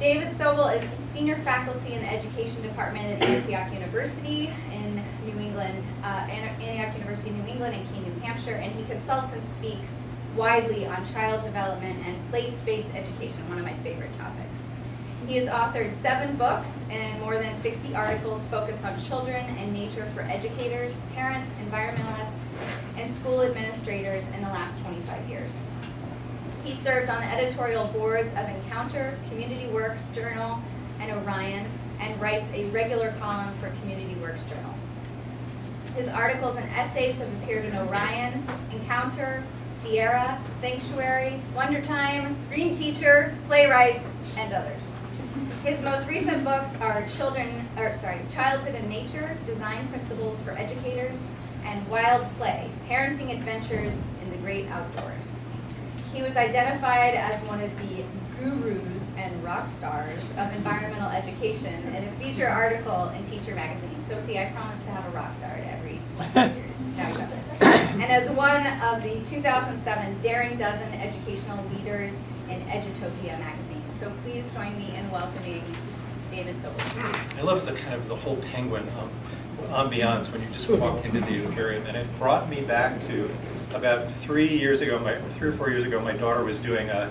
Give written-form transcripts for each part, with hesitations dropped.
David Sobel is senior faculty in the education department at Antioch University in New England, Antioch University, New England, and Keene, New Hampshire, and he consults and speaks widely on child development and place-based education, one of my favorite topics. He has authored 7 books and more than 60 articles focused on children and nature for educators, parents, environmentalists, and school administrators in the last 25 years. He served on the editorial boards of Encounter, Community Works Journal, and Orion, and writes a regular column for Community Works Journal. His articles and essays have appeared in Orion, Encounter, Sierra, Sanctuary, Wonder Time, Green Teacher, Playwrights, and others. His most recent books are Childhood and Nature, Design Principles for Educators, and Wild Play, Parenting Adventures in the Great Outdoors. He was identified as one of the gurus and rock stars of environmental education in a feature article in Teacher Magazine. So see, I promised to have a rock star at every lecture series. Now you got it. And as one of the 2007 Daring Dozen Educational Leaders in Edutopia magazine. So please join me in welcoming David Sobel. I love the whole penguin ambiance when you just walk into the aquarium, and it brought me back to about 3 or 4 years ago. My daughter was doing a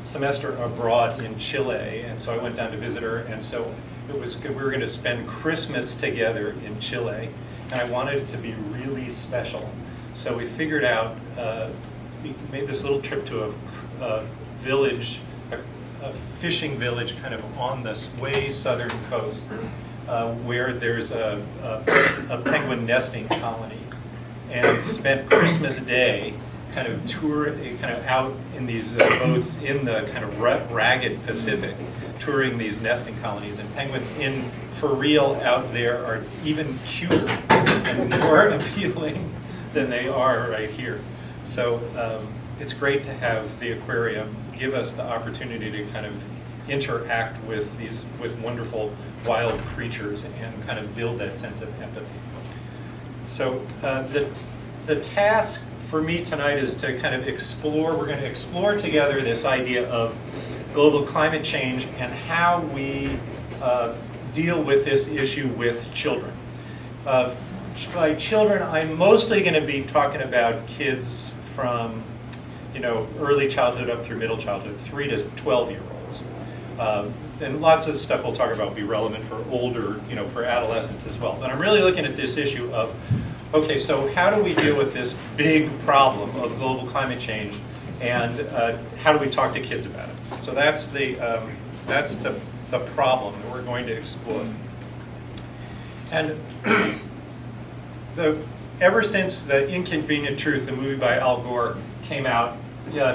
semester abroad in Chile, and so I went down to visit her, and so we were going to spend Christmas together in Chile, and I wanted it to be really special. So we figured out, we made this little trip to a village, a fishing village kind of on this way southern coast, where there's a penguin nesting colony, and spent Christmas Day kind of out in these boats in the kind of ragged Pacific, touring these nesting colonies. And penguins for real out there are even cuter and more appealing than they are right here. So it's great to have the aquarium give us the opportunity to kind of interact with wonderful wild creatures and kind of build that sense of empathy. So the task for me tonight is to kind of explore, we're going to explore together this idea of global climate change and how we deal with this issue with children. By children, I'm mostly going to be talking about kids from early childhood up through middle childhood, 3 to 12-year-olds. And lots of stuff we'll talk about will be relevant for older, for adolescents as well. But I'm really looking at this issue of, okay, so how do we deal with this big problem of global climate change, and how do we talk to kids about it? So that's the problem that we're going to explore. And ever since The Inconvenient Truth, the movie by Al Gore, came out,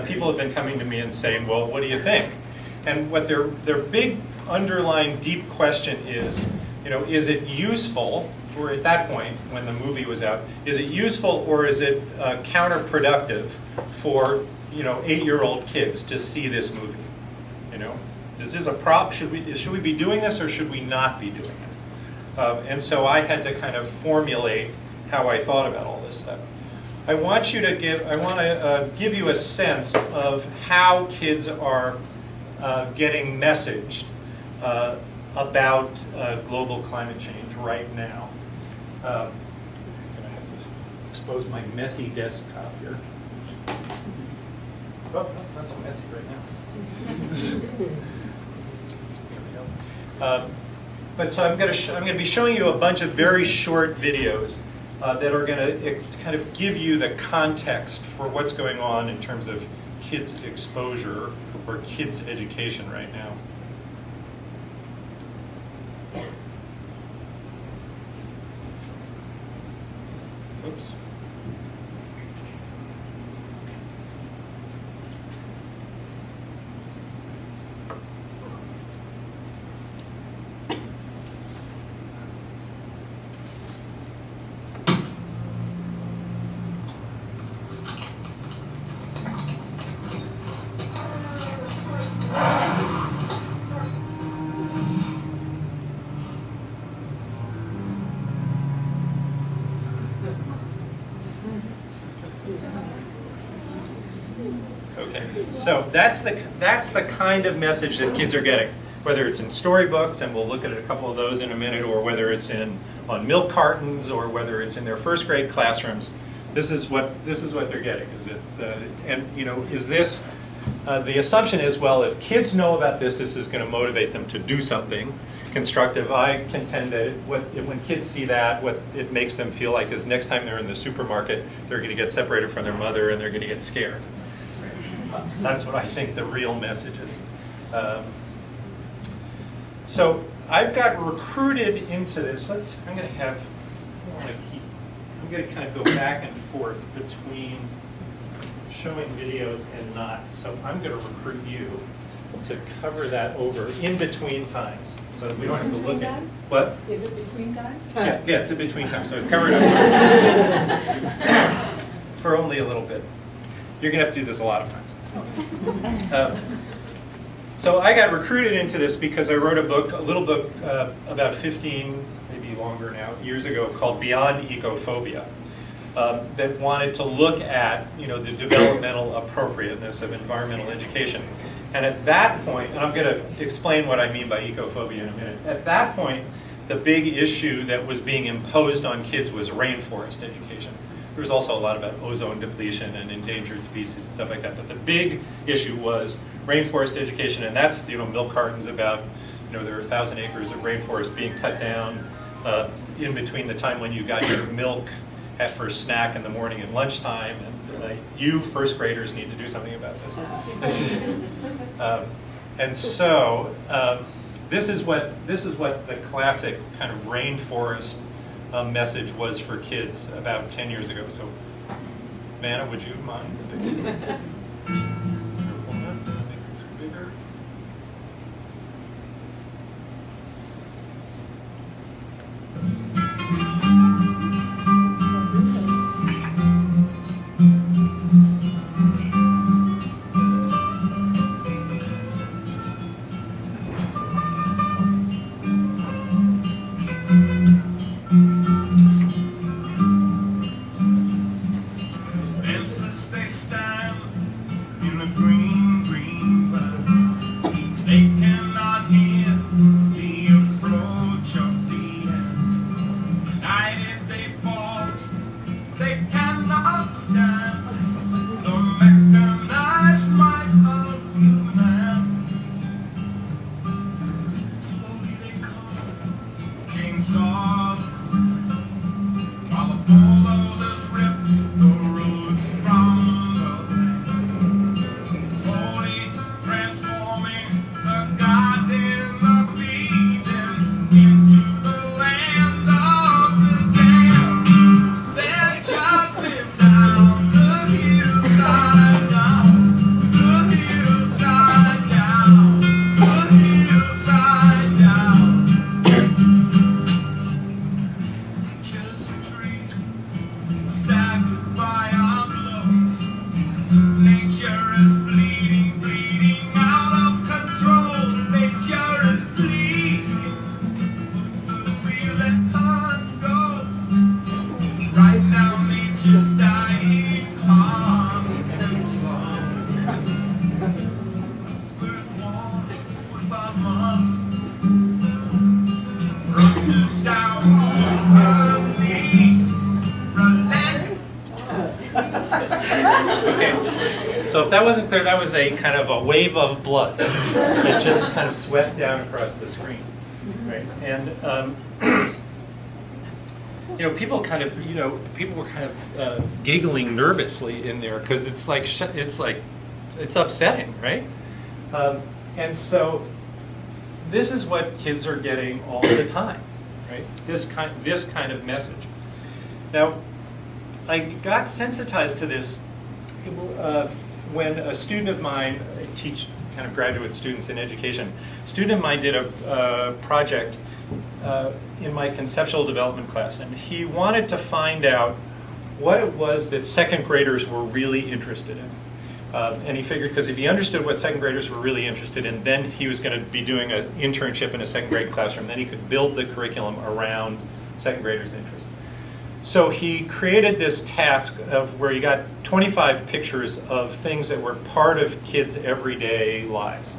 people have been coming to me and saying, well, what do you think? And what their big underlying deep question is it useful, or at that point when the movie was out, is it useful or is it counterproductive for 8-year-old kids to see this movie? Is this a prop? Should we be doing this or should we not be doing it? And so I had to kind of formulate how I thought about all this stuff. I want to give you a sense of how kids are getting messaged about global climate change right now. I'm going to have to expose my messy desktop here. Oh, that's not so messy right now. But so I'm going to be showing you a bunch of very short videos that are going to kind of give you the context for what's going on in terms of kids' exposure or kids' education right now. Oops. Okay, so that's the kind of message that kids are getting, whether it's in storybooks, and we'll look at a couple of those in a minute, or whether it's on milk cartons, or whether it's in their first grade classrooms. This is what they're getting. Is it and you know, is this the assumption is, well, if kids know about this is going to motivate them to do something constructive. I contend that when kids see that, what it makes them feel like is next time they're in the supermarket, they're going to get separated from their mother and they're going to get scared. That's what I think the real message is. So I've got recruited into this. I'm going to kind of go back and forth between showing videos and not. So I'm going to recruit you to cover that over in between times, so that we don't have to look at it. What? Is it between times? Yeah, it's in between times. So I've covered it for only a little bit. You're going to have to do this a lot of times. So I got recruited into this because I wrote a little book about 15, maybe longer now, years ago, called Beyond Ecophobia, that wanted to look at, you know, the developmental appropriateness of environmental education. And at that point, and I'm going to explain what I mean by ecophobia in a minute. At that point, the big issue that was being imposed on kids was rainforest education. There was also a lot about ozone depletion and endangered species and stuff like that. But the big issue was rainforest education, and that's, you know, milk cartons about, you know, there are 1,000 acres of rainforest being cut down in between the time when you got your milk for a snack in the morning and lunchtime. And you first graders need to do something about this. And so this is what the classic kind of rainforest message was for kids about 10 years ago. So, Vanna, would you mind? So if that wasn't clear, that was a kind of a wave of blood that just kind of swept down across the screen, right? And you know, people were kind of giggling nervously in there because it's upsetting, right? And so this is what kids are getting all the time, right? This kind of message. Now, I got sensitized to this when a student of mine, I teach kind of graduate students in education, a student of mine did a project in my conceptual development class, and he wanted to find out what it was that second graders were really interested in. And he figured, because if he understood what second graders were really interested in, then he was going to be doing an internship in a second grade classroom, then he could build the curriculum around second graders' interests. So he created this task of where you got 25 pictures of things that were part of kids' everyday lives.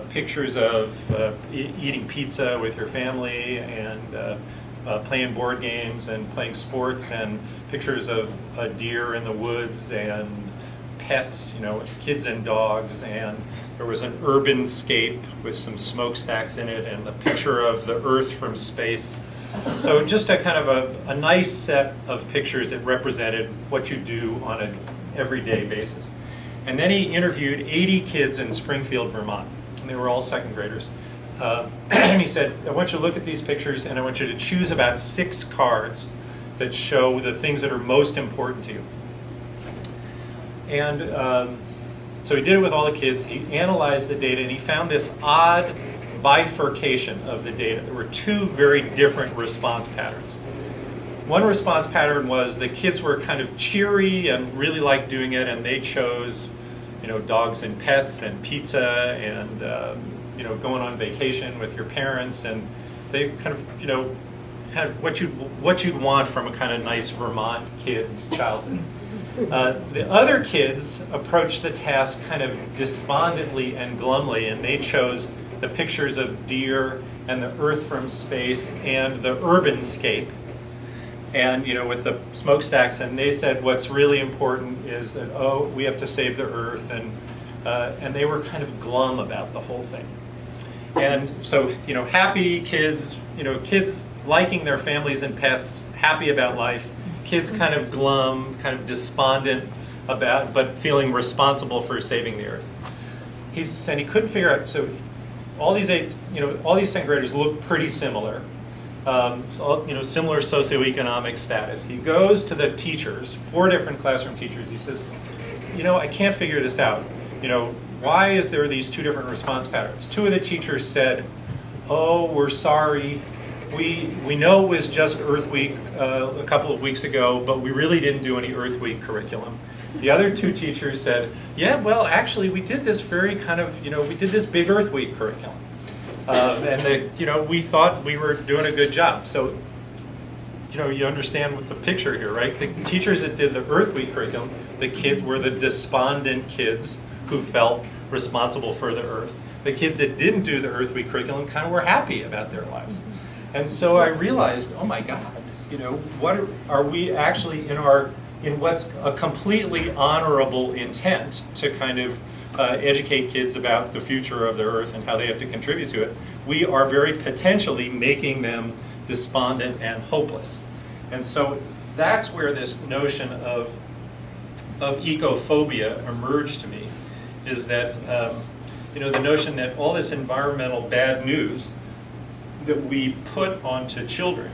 Pictures of eating pizza with your family, and playing board games and playing sports, and pictures of a deer in the woods, and pets, kids and dogs, and there was an urban scape with some smokestacks in it, and the picture of the Earth from space. So just a kind of a nice set of pictures that represented what you do on an everyday basis. And then he interviewed 80 kids in Springfield, Vermont, and they were all second graders. And he said, I want you to look at these pictures, and I want you to choose about 6 cards that show the things that are most important to you. And so he did it with all the kids. He analyzed the data, and he found this odd bifurcation of the data. There were 2 very different response patterns. One response pattern was the kids were kind of cheery and really liked doing it, and they chose, dogs and pets and pizza and going on vacation with your parents, and they kind of what you'd want from a kind of nice Vermont kid childhood. The other kids approached the task kind of despondently and glumly, and they chose the pictures of deer and the Earth from space and the urban scape, and with the smokestacks. And they said what's really important is that we have to save the Earth, and they were kind of glum about the whole thing. And so happy kids, kids liking their families and pets, happy about life. Kids kind of glum, kind of despondent about, but feeling responsible for saving the Earth. He said he couldn't figure out. So all these second graders look pretty similar. Similar socioeconomic status. He goes to the teachers, 4 different classroom teachers. He says, I can't figure this out. Why is there these 2 different response patterns? 2 of the teachers said, we're sorry. We know it was just Earth Week a couple of weeks ago, but we really didn't do any Earth Week curriculum. The other 2 teachers said, actually we did this very we did this big Earth Week curriculum. And we thought we were doing a good job. So, you understand with the picture here, right? The teachers that did the Earth Week curriculum, the kids were the despondent kids who felt responsible for the Earth. The kids that didn't do the Earth Week curriculum kind of were happy about their lives. And so I realized, oh my God, what are we actually in what's a completely honorable intent to kind of educate kids about the future of their Earth and how they have to contribute to it. We are very potentially making them despondent and hopeless. And so that's where this notion of ecophobia emerged to me, is that the notion that all this environmental bad news that we put onto children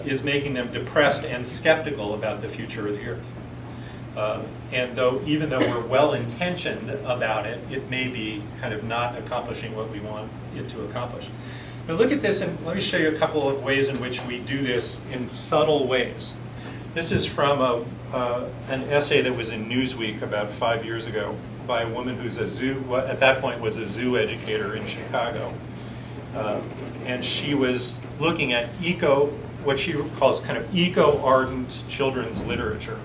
is making them depressed and skeptical about the future of the Earth. And even though we're well-intentioned about it, it may be kind of not accomplishing what we want it to accomplish. Now look at this, and let me show you a couple of ways in which we do this in subtle ways. This is from an essay that was in Newsweek about 5 years ago by a woman who's at that point was a zoo educator in Chicago. And she was looking at what she calls kind of eco-ardent children's literature.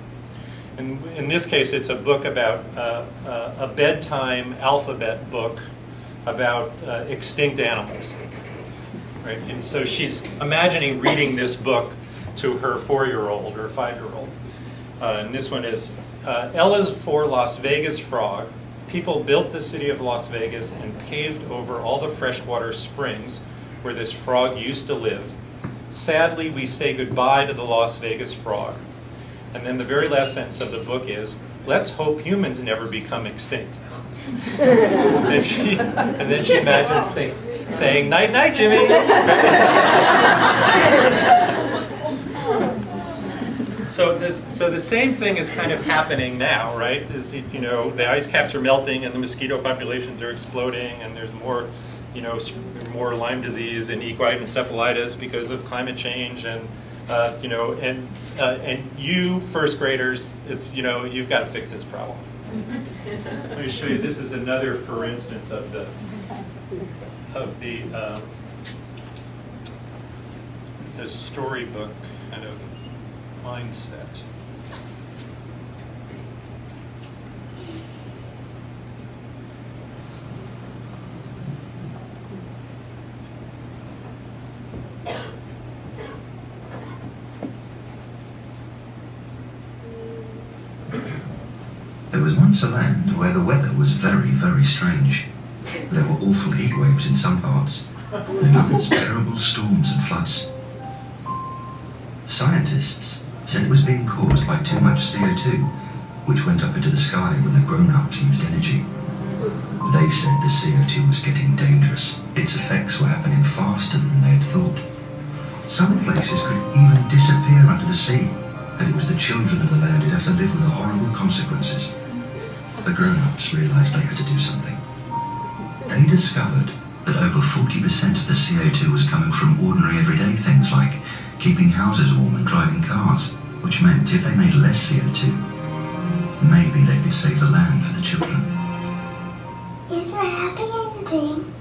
And in this case, it's a book about a bedtime alphabet book about extinct animals. Right? And so she's imagining reading this book to her 4-year-old or 5-year-old. And this one is Ella's for Las Vegas frog. People built the city of Las Vegas and paved over all the freshwater springs where this frog used to live. Sadly, we say goodbye to the Las Vegas frog. And then the very last sentence of the book is, let's hope humans never become extinct. and then she imagines saying, night, night, Jimmy. So the same thing is kind of happening now, right? The ice caps are melting and the mosquito populations are exploding, and there's more, more Lyme disease and equine encephalitis because of climate change, and you first graders, you've got to fix this problem. Let me show you. This is another, for instance, of the storybook kind of mindset. There was once a land where the weather was very, very strange. There were awful heat waves in some parts, and in others terrible storms and floods. Scientists said it was being caused by too much CO2, which went up into the sky when the grown-ups used energy. They said the CO2 was getting dangerous. Its effects were happening faster than they had thought. Some places could even disappear under the sea, and it was the children of the land who'd have to live with the horrible consequences. The grown-ups realized they had to do something. They discovered that over 40% of the CO2 was coming from ordinary everyday things like keeping houses warm and driving cars, which meant if they made less CO2, maybe they could save the land for the children. Is there a happy ending?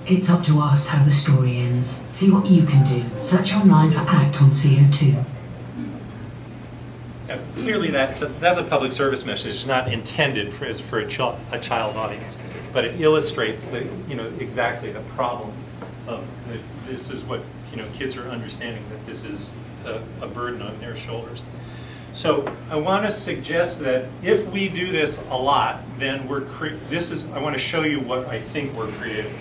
It's up to us how the story ends. See what you can do. Search online for ACT on CO2. Now, clearly that's a public service message. It's not intended for a child audience, but it illustrates exactly the problem of this is what kids are understanding, that this is a burden on their shoulders. So I want to suggest that if we do this a lot, then I want to show you what I think we're creating.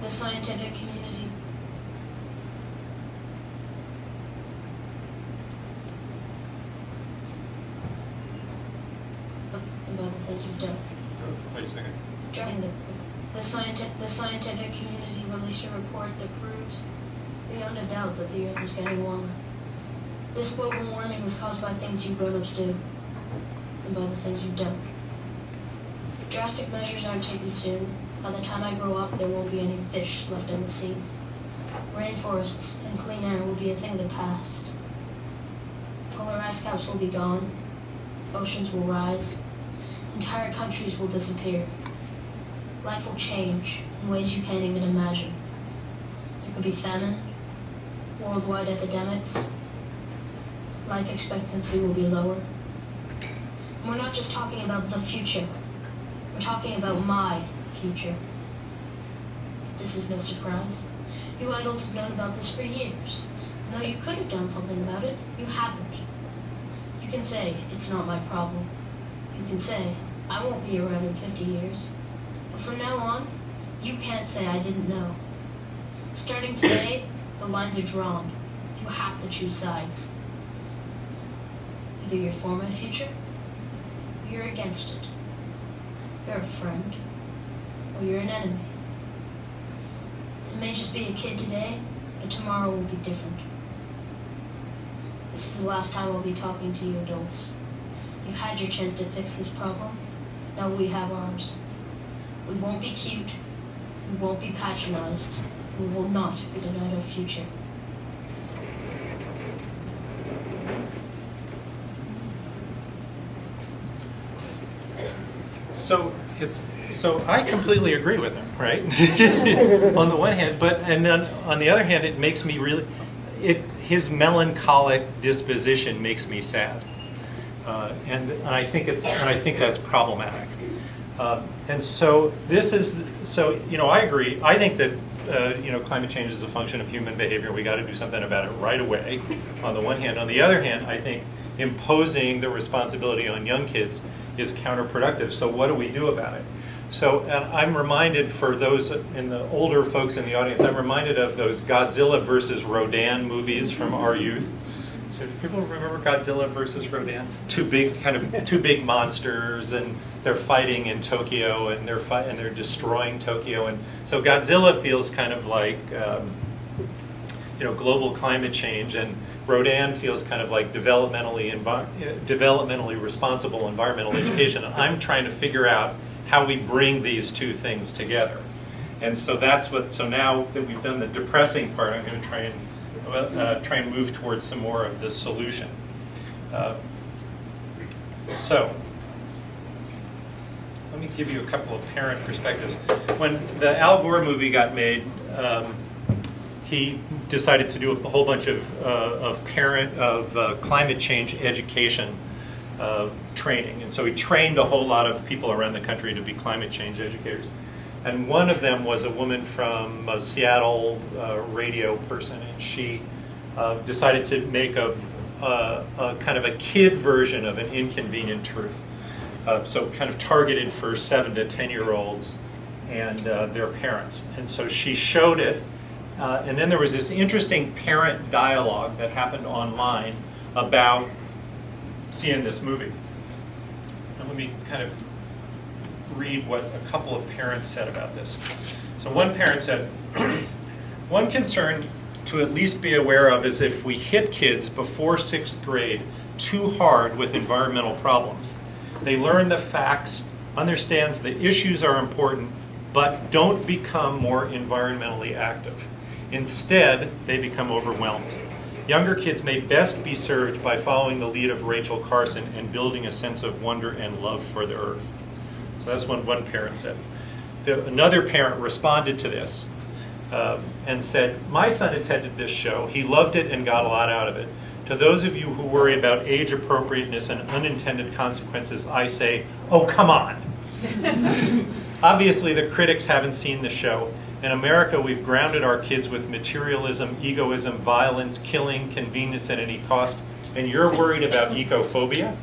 The scientific community. About the things you've done. Wait a second. The scientific community released a report that proves beyond a doubt that the Earth is getting warmer. This global warming is caused by things you grown-ups do, and by the things you've done. If drastic measures aren't taken soon, by the time I grow up, there won't be any fish left in the sea. Rainforests and clean air will be a thing of the past. Polar ice caps will be gone. Oceans will rise. Entire countries will disappear. Life will change in ways you can't even imagine. There could be famine, worldwide epidemics. Life expectancy will be lower. And we're not just talking about the future. We're talking about my future. This is no surprise. You adults have known about this for years. And though you could have done something about it, you haven't. You can say, it's not my problem. You can say, I won't be around in 50 years. But from now on, you can't say I didn't know. Starting today, the lines are drawn. You have to choose sides. Either you're for my future, or you're against it. You're a friend, or you're an enemy. It may just be a kid today, but tomorrow will be different. This is the last time I'll be talking to you adults. You've had your chance to fix this problem. Now we have ours. We won't be cute. We won't be patronized. We will not be denied our future. So I completely agree with him, right? On the one hand, and then on the other hand, it makes me really, his melancholic disposition makes me sad, and I think that's problematic. And so I agree. I think that climate change is a function of human behavior. We got to do something about it right away. On the one hand, on the other hand, I think imposing the responsibility on young kids is counterproductive. So what do we do about it? So I'm reminded, for those in the older folks in the audience, I'm reminded of those Godzilla versus Rodan movies from our youth. So if people remember Godzilla versus Rodan? Two big monsters, and they're fighting in Tokyo, and they're destroying Tokyo, and so Godzilla feels kind of like global climate change, and Rodan feels kind of like developmentally responsible environmental education. And I'm trying to figure out how we bring these two things together. And so so now that we've done the depressing part, I'm going to try and move towards some more of the solution. let me give you a couple of parent perspectives. When the Al Gore movie got made, he decided to do a whole bunch of climate change education training, and so he trained a whole lot of people around the country to be climate change educators. And one of them was a woman from a Seattle radio person, and she decided to make a kind of a kid version of an inconvenient truth. So kind of targeted for 7 to 10-year-olds and their parents. And so she showed it, and then there was this interesting parent dialogue that happened online about seeing this movie. And let me kind of read what a couple of parents said about this. So one parent said, one concern to at least be aware of is if we hit kids before 6th grade too hard with environmental problems. They learn the facts, understands the issues are important, but don't become more environmentally active. Instead, they become overwhelmed. Younger kids may best be served by following the lead of Rachel Carson and building a sense of wonder and love for the earth. So that's what one parent said. Another parent responded to this and said, my son attended this show. He loved it and got a lot out of it. To those of you who worry about age appropriateness and unintended consequences, I say, oh, come on. Obviously, the critics haven't seen the show. In America, we've grounded our kids with materialism, egoism, violence, killing, convenience at any cost, and you're worried about ecophobia?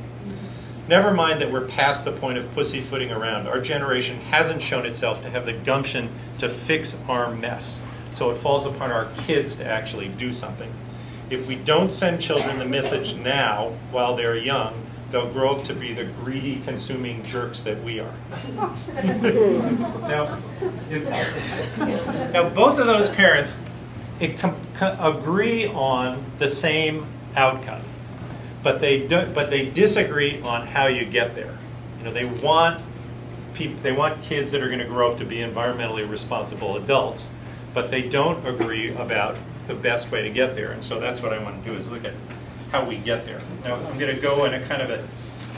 Never mind that we're past the point of pussyfooting around. Our generation hasn't shown itself to have the gumption to fix our mess, so it falls upon our kids to actually do something. If we don't send children the message now, while they're young, they'll grow up to be the greedy, consuming jerks that we are. Now, both of those parents agree on the same outcome, but they disagree on how you get there. You know, they want kids that are going to grow up to be environmentally responsible adults, but they don't agree about the best way to get there. And so that's what I want to do, is look at how we get there. Now, I'm going to go in a kind of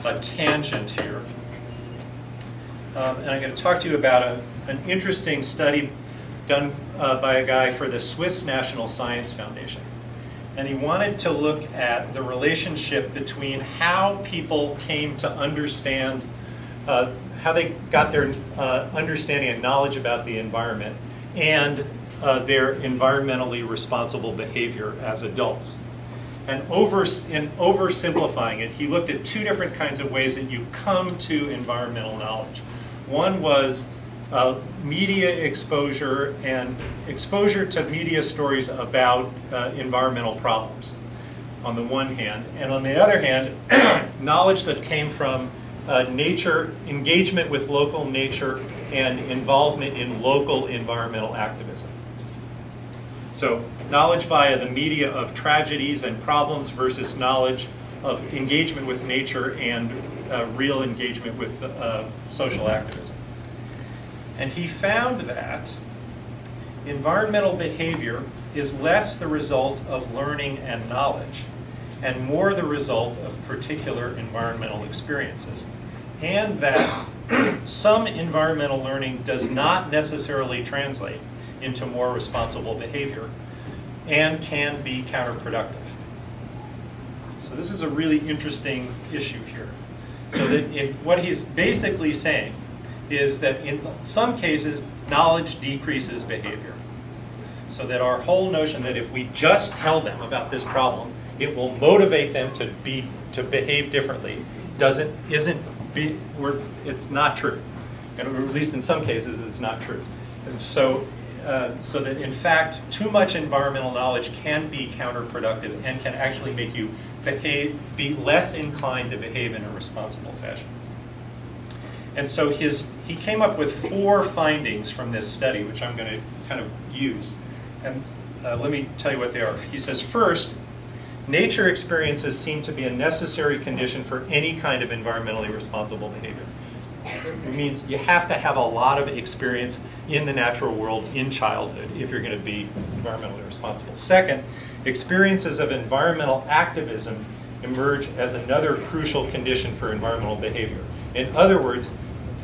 a tangent here. And I'm going to talk to you about an interesting study done by a guy for the Swiss National Science Foundation. And he wanted to look at the relationship between how people came to understand, how they got their understanding and knowledge about the environment, and their environmentally responsible behavior as adults. And in oversimplifying it, he looked at 2 different kinds of ways that you come to environmental knowledge. One was media exposure and exposure to media stories about environmental problems on the one hand, and on the other hand, knowledge that came from nature, engagement with local nature, and involvement in local environmental activism. So knowledge via the media of tragedies and problems versus knowledge of engagement with nature and real engagement with social activism. And he found that environmental behavior is less the result of learning and knowledge and more the result of particular environmental experiences. And that some environmental learning does not necessarily translate into more responsible behavior and can be counterproductive. So this is a really interesting issue here. So that what he's basically saying is that in some cases, knowledge decreases behavior. So that our whole notion that if we just tell them about this problem, it will motivate them to behave differently, it's not true. And at least in some cases, it's not true. And so that in fact, too much environmental knowledge can be counterproductive and can actually make you be less inclined to behave in a responsible fashion. And so he came up with 4 findings from this study, which I'm going to kind of use. And let me tell you what they are. He says, first, nature experiences seem to be a necessary condition for any kind of environmentally responsible behavior. It means you have to have a lot of experience in the natural world in childhood if you're going to be environmentally responsible. Second, experiences of environmental activism emerge as another crucial condition for environmental behavior. In other words,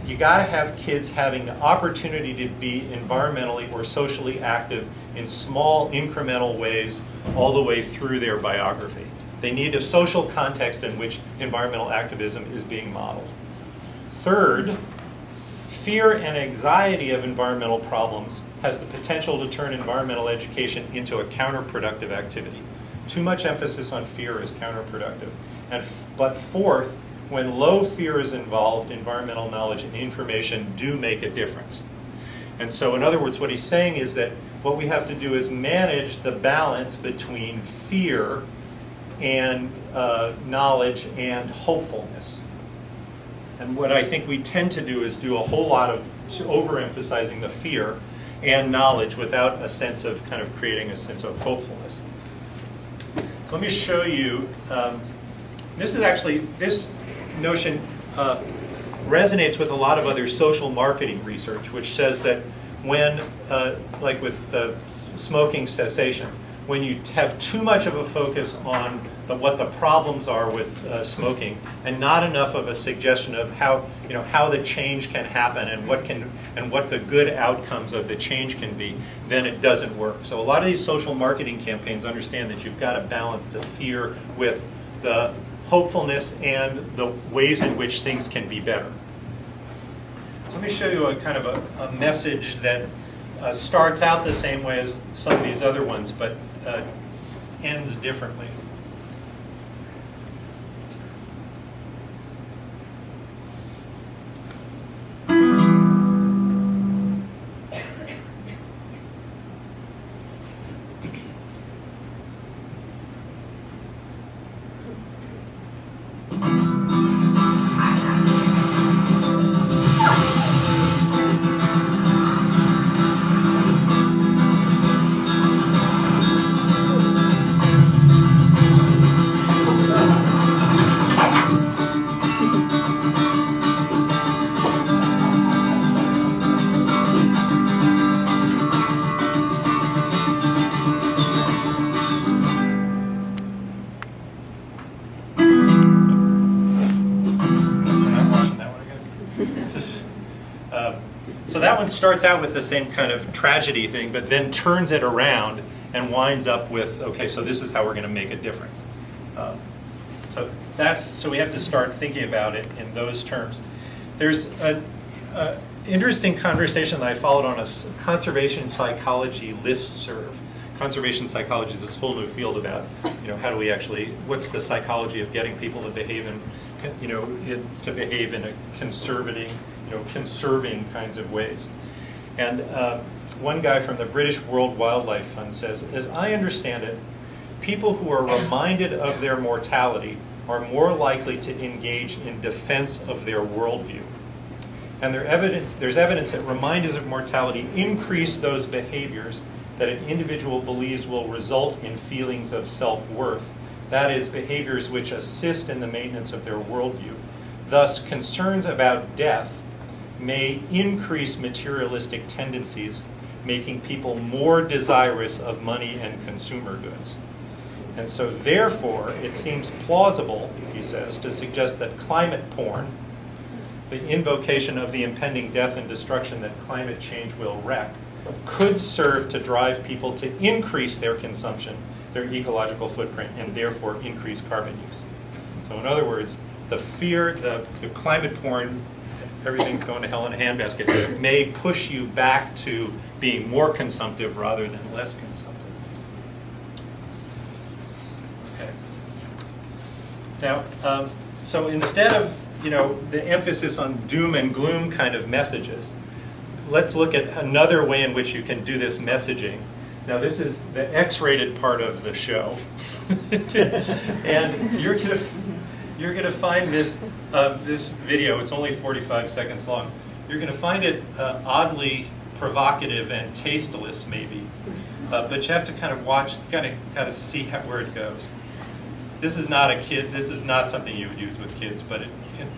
you got to have kids having the opportunity to be environmentally or socially active in small incremental ways all the way through their biography. They need a social context in which environmental activism is being modeled. Third, fear and anxiety of environmental problems has the potential to turn environmental education into a counterproductive activity. Too much emphasis on fear is counterproductive. But fourth, when low fear is involved, environmental knowledge and information do make a difference. And so in other words, what he's saying is that what we have to do is manage the balance between fear and knowledge and hopefulness. And what I think we tend to do is do a whole lot of overemphasizing the fear and knowledge without a sense of kind of creating a sense of hopefulness. So let me show you, this notion resonates with a lot of other social marketing research, which says that when, like with smoking cessation, when you have too much of a focus on what the problems are with smoking, and not enough of a suggestion of how the change can happen and what the good outcomes of the change can be, then it doesn't work. So a lot of these social marketing campaigns understand that you've got to balance the fear with the hopefulness and the ways in which things can be better. So let me show you a kind of a message that starts out the same way as some of these other ones, but ends differently. So that one starts out with the same kind of tragedy thing, but then turns it around and winds up with, okay, so this is how we're going to make a difference. So we have to start thinking about it in those terms. There's an interesting conversation that I followed on a conservation psychology listserv. Conservation psychology is this whole new field about, how do we actually, what's the psychology of getting people to behave in a conserving kinds of ways. And one guy from the British World Wildlife Fund says, as I understand it, people who are reminded of their mortality are more likely to engage in defense of their worldview. And there's evidence that reminders of mortality increase those behaviors that an individual believes will result in feelings of self-worth. That is, behaviors which assist in the maintenance of their worldview. Thus, concerns about death may increase materialistic tendencies, making people more desirous of money and consumer goods. And so therefore, it seems plausible, he says, to suggest that climate porn, the invocation of the impending death and destruction that climate change will wreak, could serve to drive people to increase their consumption, their ecological footprint, and therefore increase carbon use. So in other words, the fear, the climate porn, everything's going to hell in a handbasket, may push you back to being more consumptive rather than less consumptive. Okay. Now, so instead of the emphasis on doom and gloom kind of messages, let's look at another way in which you can do this messaging. Now, this is the X-rated part of the show, and you're gonna find this video. It's only 45 seconds long. You're gonna find it oddly provocative and tasteless, maybe, but you have to kind of watch, kind of see where it goes. This is not This is not something you would use with kids, but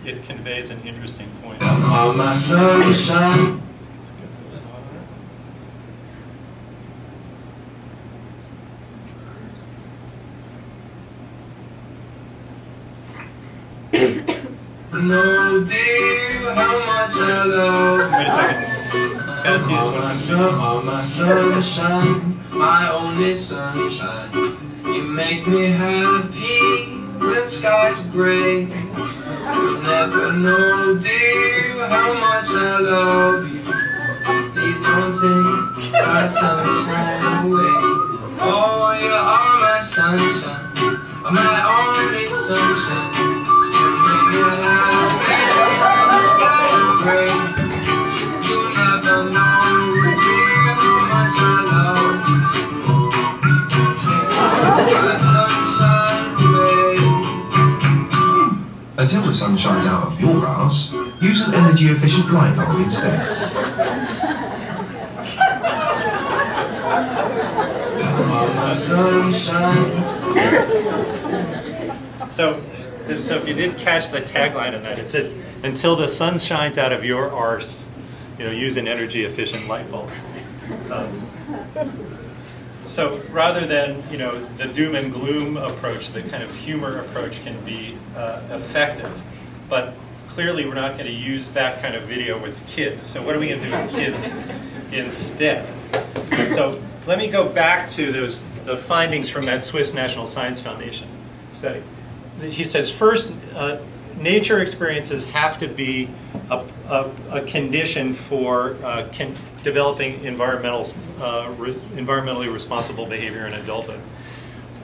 it conveys an interesting point. Oh, my son. No dear, how much I I love. Wait a second. Gotta see this Oh, one. my sun, oh, my sunshine, my only sunshine. You make me happy when skies gray. You'll never know, dear, how much I love you. Please don't take my sunshine away. Oh, you are my sunshine, my only sunshine. You make me happy when the skies gray. You'll never know, dear, how much I love you. My sunshine away. Until the sun shines out of your house, use an energy-efficient light bulb instead. Oh, my sunshine. So if you did catch the tagline in that, it said, "Until the sun shines out of your arse, use an energy-efficient light bulb." So rather than the doom and gloom approach, the kind of humor approach can be effective, but clearly we're not going to use that kind of video with kids. So what are we going to do with kids instead? So let me go back to the findings from that Swiss National Science Foundation study. He says, first, nature experiences have to be a condition for developing environmentally responsible behavior in adulthood.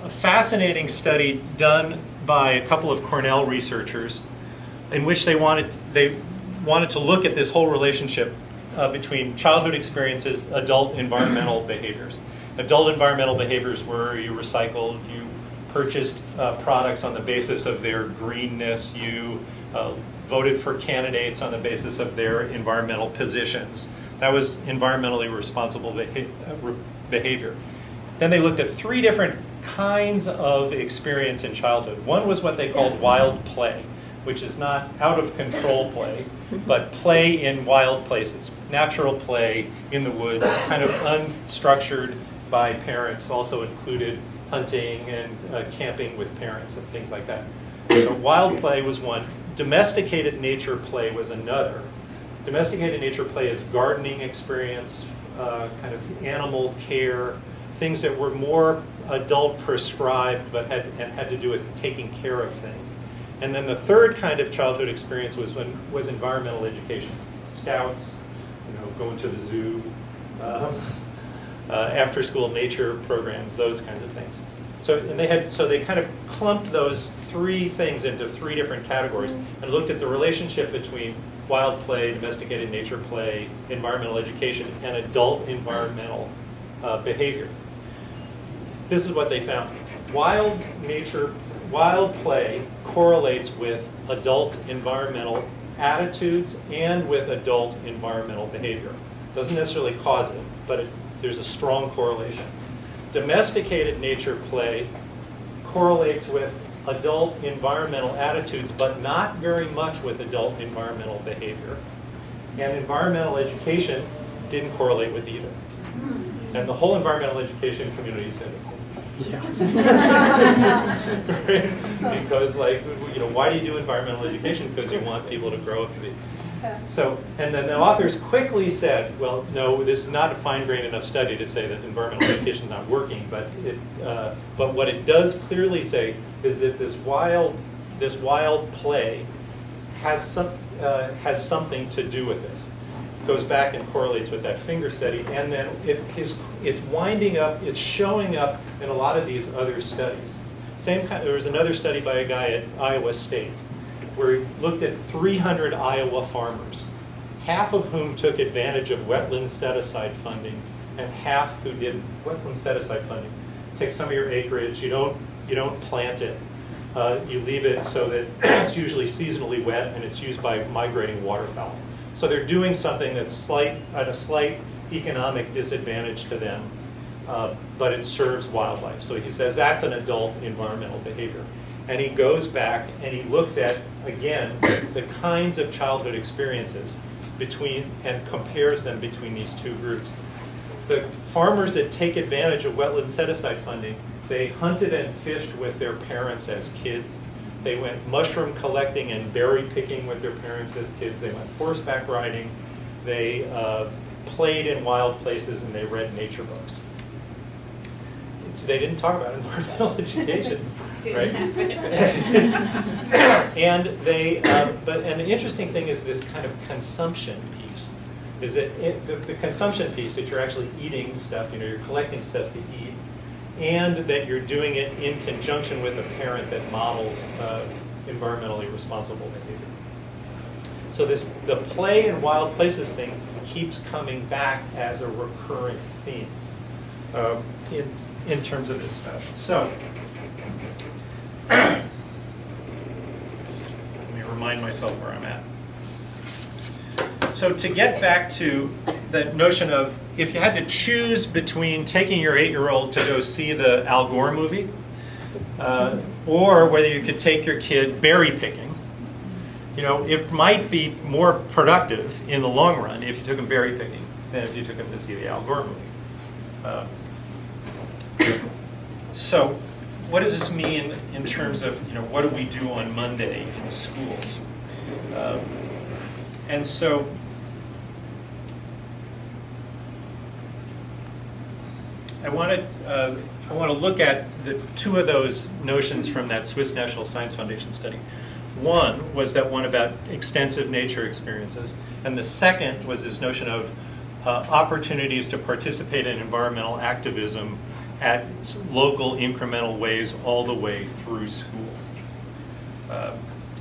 A fascinating study done by a couple of Cornell researchers in which they wanted to look at this whole relationship between childhood experiences, adult environmental behaviors. Adult environmental behaviors were you recycled, you purchased products on the basis of their greenness, you voted for candidates on the basis of their environmental positions. That was environmentally responsible behavior. Then they looked at 3 different kinds of experience in childhood. One was what they called wild play, which is not out of control play, but play in wild places. Natural play in the woods, kind of unstructured by parents, also included hunting and camping with parents and things like that. So wild play was one. Domesticated nature play was another. Domesticated nature play is gardening experience, kind of animal care, things that were more adult prescribed but had to do with taking care of things. And then the third kind of childhood experience was environmental education. Scouts, going to the zoo, after school nature programs, those kinds of things. So they kind of clumped those 3 things into 3 different categories and looked at the relationship between wild play, domesticated nature play, environmental education, and adult environmental behavior. This is what they found. Wild play correlates with adult environmental attitudes and with adult environmental behavior. Doesn't necessarily cause it, but there's a strong correlation. Domesticated nature play correlates with adult environmental attitudes, but not very much with adult environmental behavior. And environmental education didn't correlate with either. And the whole environmental education community said, because why do you do environmental education? Because you want people to grow up to be. So, and then the authors quickly said, well, no, this is not a fine-grained enough study to say that environmental education is not working, but what it does clearly say is that this wild play has something to do with this. It goes back and correlates with that finger study, and then it's winding up, it's showing up in a lot of these other studies. There was another study by a guy at Iowa State where he looked at 300 Iowa farmers, half of whom took advantage of wetland set-aside funding, and half who didn't. Wetland set-aside funding: take some of your acreage, you don't plant it, you leave it so that it's usually seasonally wet and it's used by migrating waterfowl. So they're doing something that's at a slight economic disadvantage to them, but it serves wildlife. So he says that's an adult environmental behavior. And he goes back and he looks at, again, the kinds of childhood experiences and compares them between these 2 groups. The farmers that take advantage of wetland set-aside funding, they hunted and fished with their parents as kids. They went mushroom collecting and berry picking with their parents as kids. They went horseback riding. They played in wild places, and they read nature books. They didn't talk about environmental education, right? And and the interesting thing is this kind of consumption piece. Is that the consumption piece, that you're actually eating stuff, you're collecting stuff to eat, and that you're doing it in conjunction with a parent that models environmentally responsible behavior. So the play in wild places thing keeps coming back as a recurring theme in terms of this stuff. So let me remind myself where I'm at. So to get back to the notion of, if you had to choose between taking your 8-year-old to go see the Al Gore movie, or whether you could take your kid berry picking, it might be more productive in the long run if you took him berry picking than if you took him to see the Al Gore movie. So what does this mean in terms of, what do we do on Monday in schools? And so I want to look at the two of those notions from that Swiss National Science Foundation study. One was that one about extensive nature experiences, and the second was this notion of opportunities to participate in environmental activism at local incremental ways all the way through school.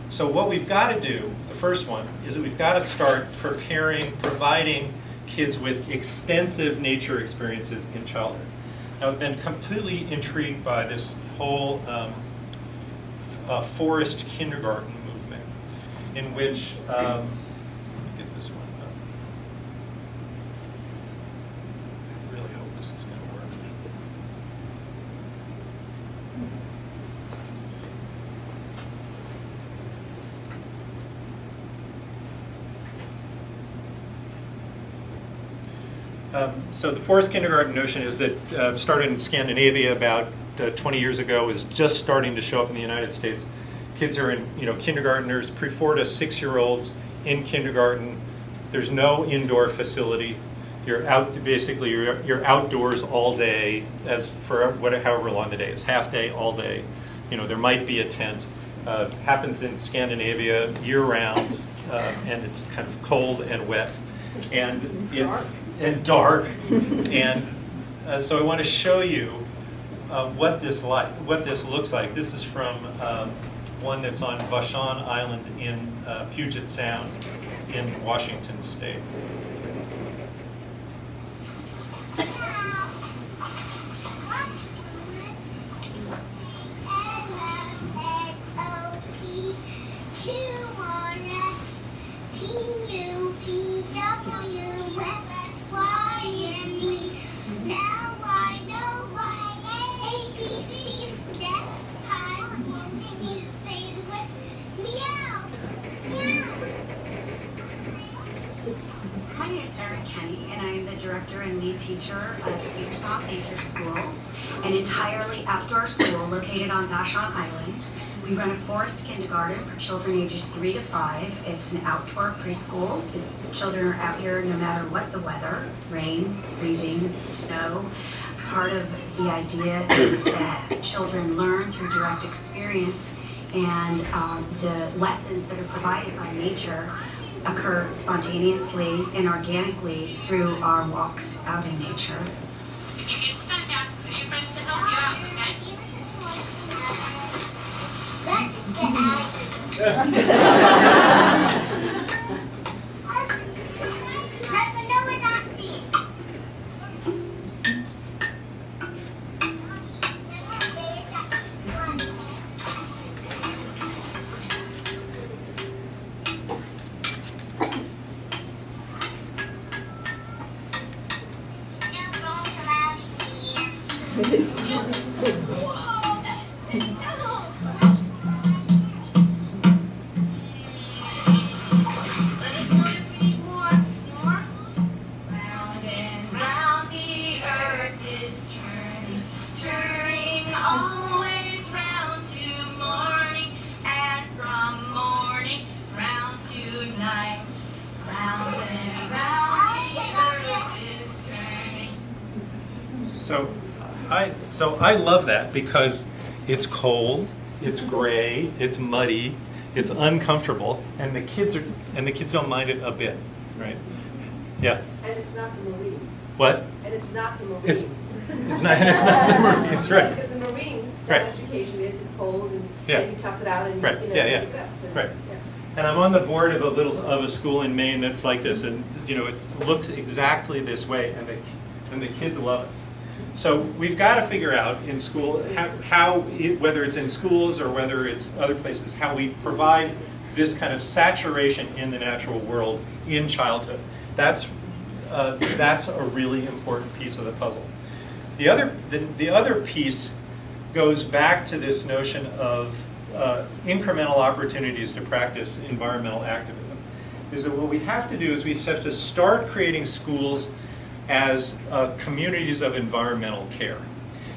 So what we've got to do, the first one, is that we've got to start providing kids with extensive nature experiences in childhood. Now, I've been completely intrigued by this whole forest kindergarten movement, in which, let me get this one up. I really hope this is going to work. So the forest kindergarten notion is that started in Scandinavia about 20 years ago, is just starting to show up in the United States. Kids are in, kindergartners, 4 to 6-year-olds in kindergarten. There's no indoor facility. You're you're outdoors all day, as for however long the day is, half day, all day. There might be a tent. Happens in Scandinavia year round, and it's kind of cold and wet, and it's dark, and so I want to show you what this looks like. This is from one that's on Vashon Island in Puget Sound in Washington State. Director and lead teacher of Cedarsong Nature School, an entirely outdoor school located on Vashon Island. We run a forest kindergarten for children ages 3 to 5. It's an outdoor preschool. The children are out here no matter what the weather, rain, freezing, snow. Part of the idea is that children learn through direct experience, and the lessons that are provided by nature occur spontaneously and organically through our walks out in nature. You can ask your friends to help you out, So I love that because it's cold, it's gray, it's muddy, it's uncomfortable, and the kids don't mind it a bit, right? Yeah. And it's not the Marines. What? And it's not the Marines. It's not the Marines, right? Because the Marines, Right. education is it's cold and Yeah. you tough it out and Right. you know Yeah, yeah. stick it up. So Right. it's- yeah. And I'm on the board of a school in Maine that's like this, and it's looked exactly this way, and the kids love it. So we've got to figure out in school how whether it's in schools or whether it's other places, how we provide this kind of saturation in the natural world in childhood. That's a really important piece of the puzzle. The other piece goes back to this notion of incremental opportunities to practice environmental activism. Is that what we have to do is we have to start creating schools as communities of environmental care.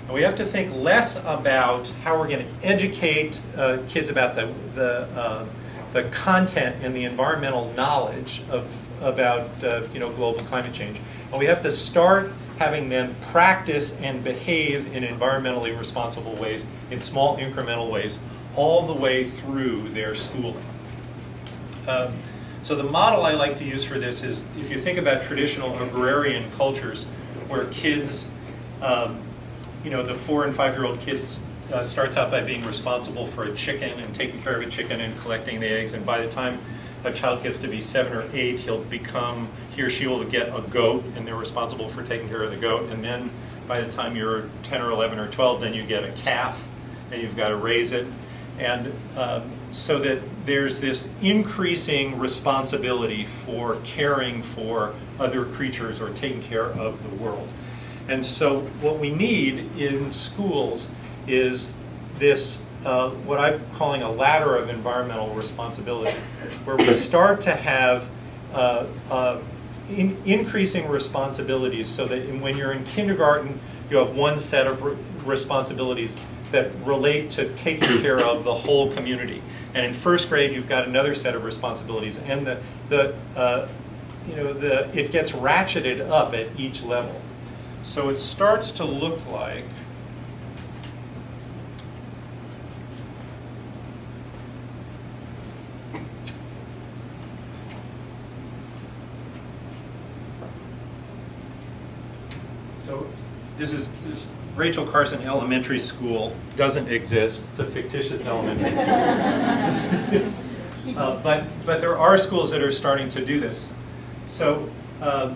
And we have to think less about how we're going to educate kids about the content and the environmental knowledge about global climate change. And we have to start having them practice and behave in environmentally responsible ways, in small incremental ways, all the way through their schooling. So the model I like to use for this is, if you think about traditional agrarian cultures where kids, the 4 and 5-year-old kids starts out by being responsible for a chicken and taking care of a chicken and collecting the eggs, and by the time a child gets to be 7 or 8, he or she will get a goat, and they're responsible for taking care of the goat, and then by the time you're 10 or 11 or 12, then you get a calf, and you've got to raise it. And so that there's this increasing responsibility for caring for other creatures or taking care of the world. And so what we need in schools is this, what I'm calling a ladder of environmental responsibility, where we start to have increasing responsibilities, so that when you're in kindergarten, you have one set of responsibilities that relate to taking care of the whole community. And in first grade, you've got another set of responsibilities, and it gets ratcheted up at each level. So it starts to look like this Rachel Carson Elementary School doesn't exist. It's a fictitious elementary school. But there are schools that are starting to do this. So, and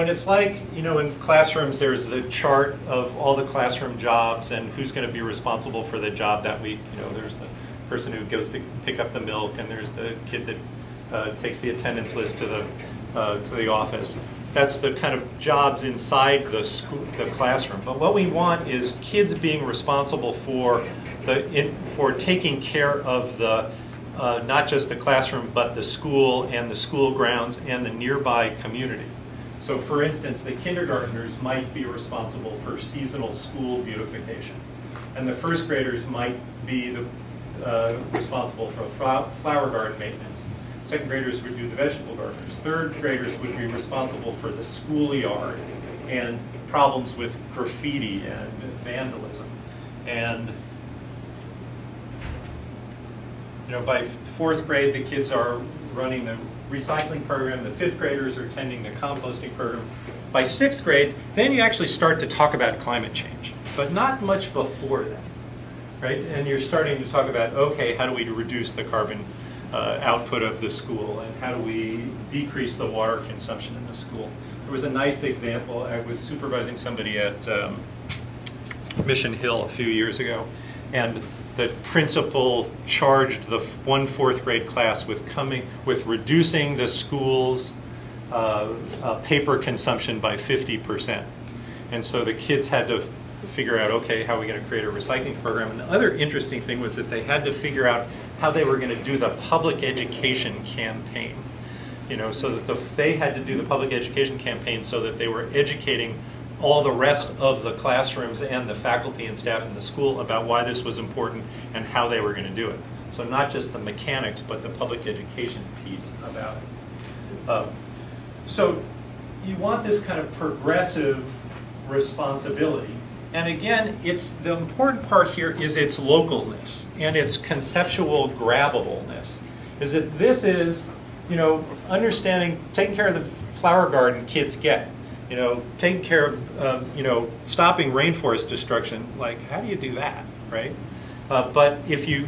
it's like, in classrooms, there's the chart of all the classroom jobs and who's going to be responsible for the job that week. There's the person who goes to pick up the milk, and there's the kid that takes the attendance list to the office. That's the kind of jobs inside the classroom. But what we want is kids being responsible for taking care of the not just the classroom, but the school and the school grounds and the nearby community. So, for instance, the kindergartners might be responsible for seasonal school beautification, and the first graders might be responsible for flower garden maintenance. Second graders would do the vegetable gardeners. Third graders would be responsible for the schoolyard and problems with graffiti and vandalism. And by fourth grade, the kids are running the recycling program. The fifth graders are attending the composting program. By sixth grade, then you actually start to talk about climate change, but not much before that, right? And you're starting to talk about, okay, how do we reduce the carbon output of the school, and how do we decrease the water consumption in the school? There was a nice example. I was supervising somebody at Mission Hill a few years ago, and the principal charged the one fourth grade class with reducing the school's paper consumption by 50%. And so the kids had to figure out, okay, how are we going to create a recycling program? And the other interesting thing was that they had to figure out how they were going to do the public education campaign. So that they had to do the public education campaign so that they were educating all the rest of the classrooms and the faculty and staff in the school about why this was important and how they were going to do it. So not just the mechanics, but the public education piece about it. So you want this kind of progressive responsibility. And again, the important part here is its localness and its conceptual grabbableness. Is that this is, understanding, taking care of the flower garden kids get. Taking care of, stopping rainforest destruction. Like, how do you do that, right? But if you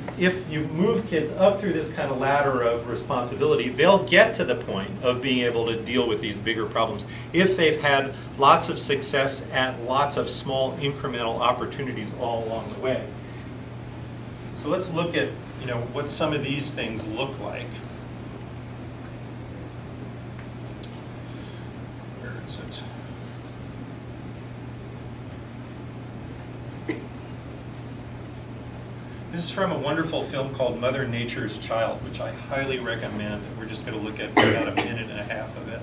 move kids up through this kind of ladder of responsibility, they'll get to the point of being able to deal with these bigger problems if they've had lots of success at lots of small incremental opportunities all along the way. So let's look at what some of these things look like. Where is it? This is from a wonderful film called Mother Nature's Child, which I highly recommend. We're just going to look at about a minute and a half of it.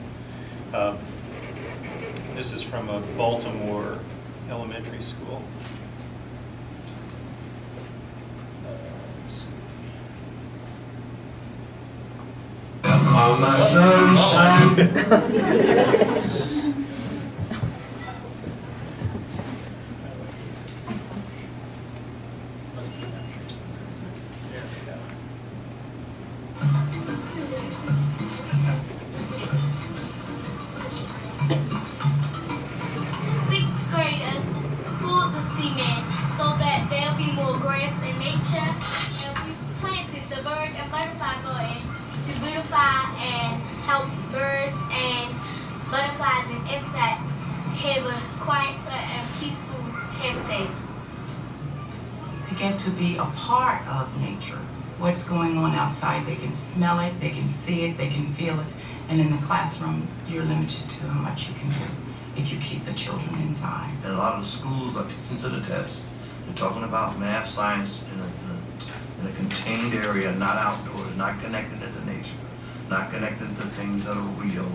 This is from a Baltimore elementary school. Let's see. All my sunshine. Sixth graders pulled the cement so that there'll be more grass in nature, and we planted the bird and butterfly garden to beautify and help birds and butterflies and insects have a quieter and peaceful habitat. They get to be a part of nature. What's going on outside, they can smell it, they can see it, they can feel it. And in the classroom, you're limited to how much you can do if you keep the children inside. And a lot of the schools are teaching to the test. They're talking about math, science in a contained area, not outdoors, not connected to nature, not connected to things that are real,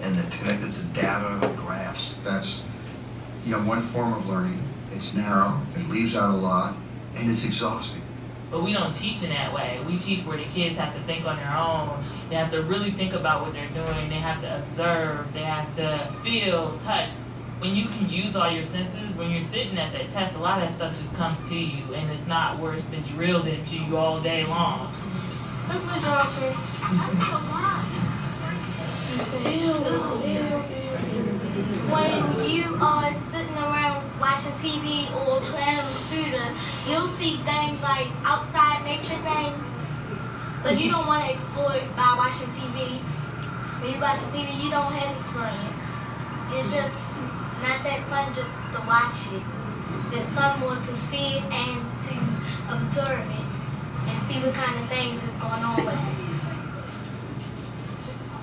and they're connected to data, graphs. That's, one form of learning. It's narrow, it leaves out a lot, and it's exhausting. But we don't teach in that way. We teach where the kids have to think on their own. They have to really think about what they're doing. They have to observe. They have to feel, touch. When you can use all your senses, when you're sitting at that test, a lot of that stuff just comes to you, and it's not where it's been drilled into you all day long. When you are sitting around watching TV or playing on the computer, you'll see things like outside nature things, but you don't want to explore it by watching TV. When you watch TV, you don't have experience. It's just not that fun just to watch it. It's fun more to see it and to observe it and see what kind of things is going on with it.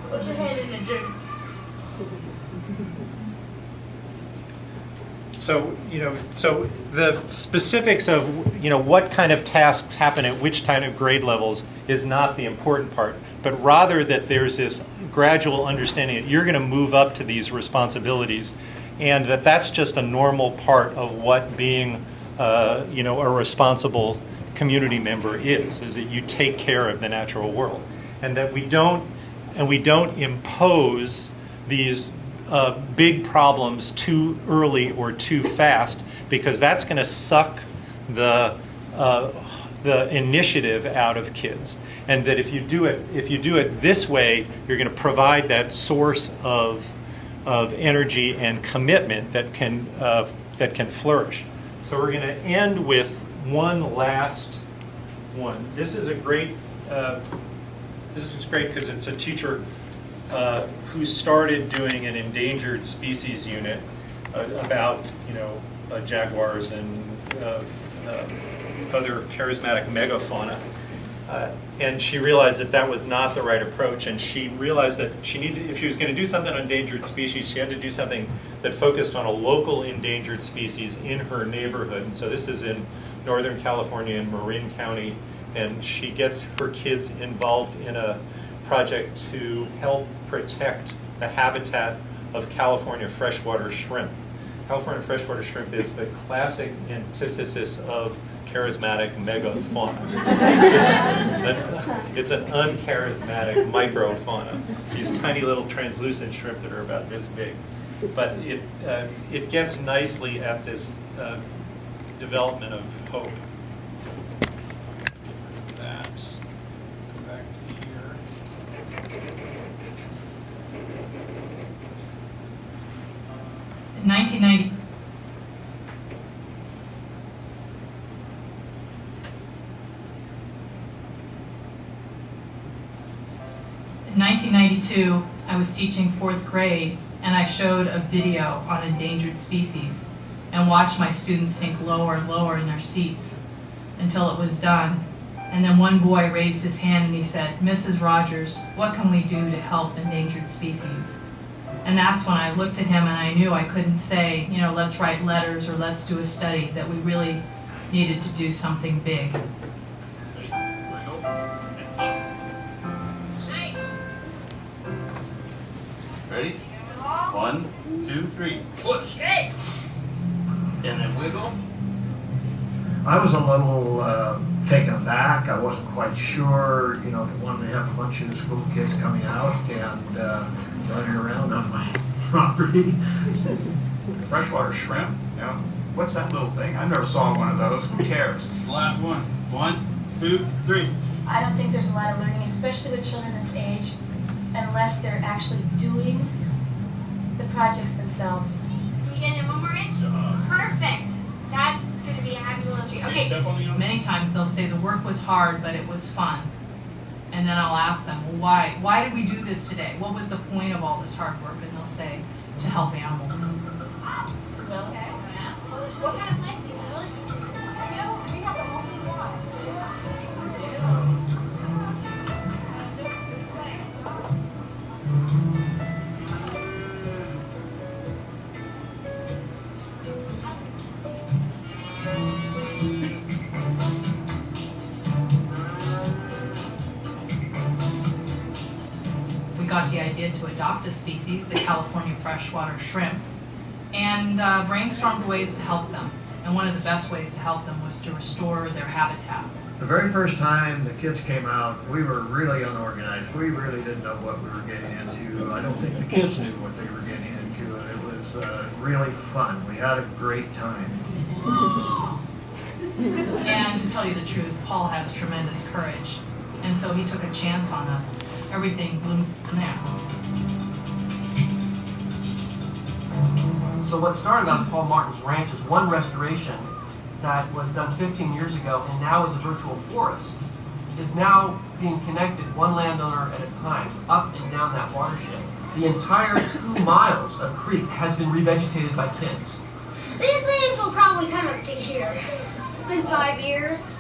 Put your head in the dirt. So the specifics of what kind of tasks happen at which kind of grade levels is not the important part, but rather that there's this gradual understanding that you're going to move up to these responsibilities, and that's just a normal part of what being a responsible community member is that you take care of the natural world, and that we don't impose these big problems too early or too fast, because that's going to suck the initiative out of kids. And that if you do it this way, you're going to provide that source of energy and commitment that can flourish. So we're going to end with one last one. This is a great. This is great because it's a teacher who started doing an endangered species unit about jaguars and other charismatic megafauna, and she realized that was not the right approach, and she realized that she needed, if she was going to do something on endangered species, she had to do something that focused on a local endangered species in her neighborhood. And so this is in Northern California in Marin County, and she gets her kids involved in a project to help protect the habitat of California freshwater shrimp. California freshwater shrimp is the classic antithesis of charismatic megafauna. It's an uncharismatic microfauna. These tiny little translucent shrimp that are about this big. but it gets nicely at this development of hope. That. Go back to here. In 1990. In 1992, I was teaching 4th grade, and I showed a video on endangered species and watched my students sink lower and lower in their seats until it was done. And then one boy raised his hand and he said, "Mrs. Rogers, what can we do to help endangered species?" And that's when I looked at him and I knew I couldn't say, you know, let's write letters or let's do a study, that we really needed to do something big. Ready? 1, 2, 3. Push. Good. And then wiggle. I was a little taken aback. I wasn't quite sure, you know, if I wanted to have a bunch of the school kids coming out and running around on my property. Freshwater shrimp? You know, what's that little thing? I never saw one of those. Who cares? The last one. 1, 2, 3. I don't think there's a lot of learning, especially with children this age, unless they're actually doing the projects themselves. Can you get in one more inch? Perfect. That's going to be a happy little tree. Okay. Many times they'll say the work was hard, but it was fun. And then I'll ask them, well, why did we do this today? What was the point of all this hard work? And they'll say, to help animals. Well, What kind of plants do you really? We have the whole We got the idea to adopt a species, the California freshwater shrimp, and brainstormed ways to help them. And one of the best ways to help them was to restore their habitat. The very first time the kids came out, we were really unorganized. We really didn't know what we were getting into. I don't think the kids knew what they were getting into, and it was really fun. We had a great time. And to tell you the truth, Paul has tremendous courage, and so he took a chance on us. Everything bloomed from there. So what started on Paul Martin's ranch is one restoration that was done 15 years ago and now is a virtual forest, is now being connected one landowner at a time up and down that watershed. The entire 2 miles of creek has been revegetated by kids. These leaves will probably come up to here in 5 years.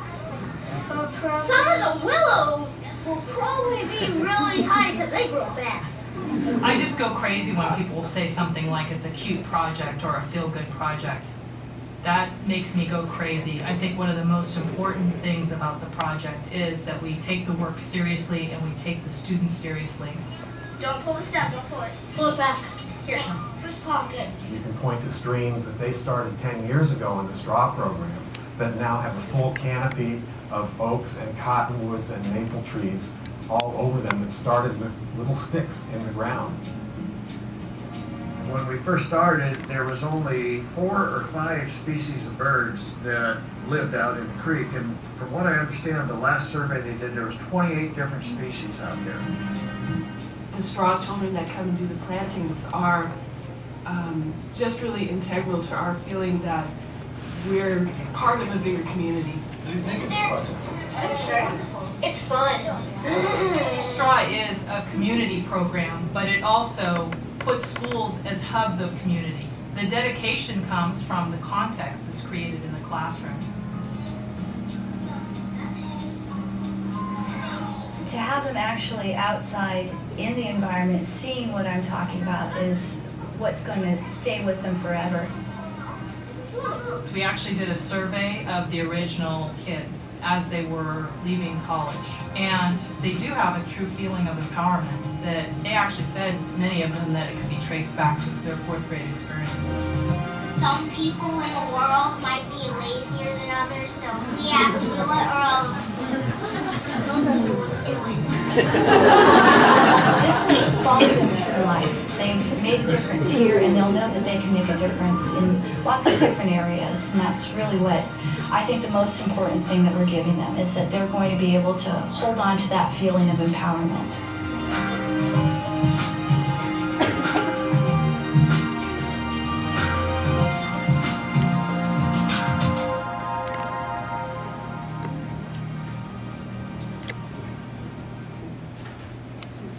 Some of the willows will probably be really high because they grow fast. I just go crazy when people say something like it's a cute project or a feel-good project. That makes me go crazy. I think one of the most important things about the project is that we take the work seriously and we take the students seriously. Don't pull the stem, don't pull it. Pull it back. Here, push Paul, good. You can point to streams that they started 10 years ago in the straw program that now have a full canopy of oaks and cottonwoods and maple trees all over them that started with little sticks in the ground. When we first started, there was only 4 or 5 species of birds that lived out in the creek, and from what I understand, the last survey they did, there was 28 different species out there. The straw children that come and do the plantings are just really integral to our feeling that we're part of a bigger community. What do you think of the project? It's fun. Straw is a community program, but it also puts schools as hubs of community. The dedication comes from the context that's created in the classroom. To have them actually outside in the environment, seeing what I'm talking about, is what's going to stay with them forever. We actually did a survey of the original kids as they were leaving college, and they do have a true feeling of empowerment. That they actually said, many of them, that it could be traced back to their 4th grade experience. Some people in the world might be lazier than others, so we have to do it or else. This is confidence for life. They they've made a difference here, and they'll know that they can make a difference in lots of different areas. And that's really what I think the most important thing that we're giving them, is that they're going to be able to hold on to that feeling of empowerment.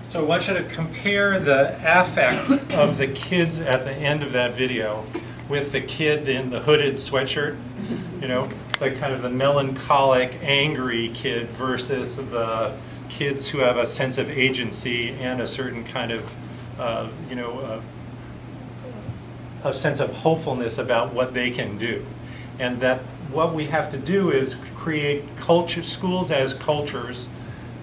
So I want you to compare the affect of the kids at the end of that video with the kid in the hooded sweatshirt, you know, like kind of the melancholic, angry kid versus the kids who have a sense of agency and a certain kind of, a sense of hopefulness about what they can do. And that what we have to do is create schools as cultures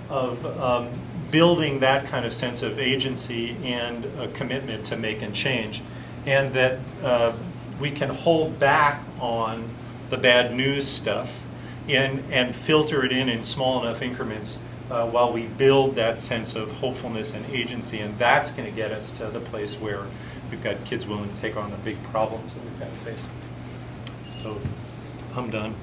of building that kind of sense of agency and a commitment to making change, and that we can hold back on the bad news stuff and filter it in small enough increments while we build that sense of hopefulness and agency, and that's going to get us to the place where we've got kids willing to take on the big problems that we've got to face. So I'm done.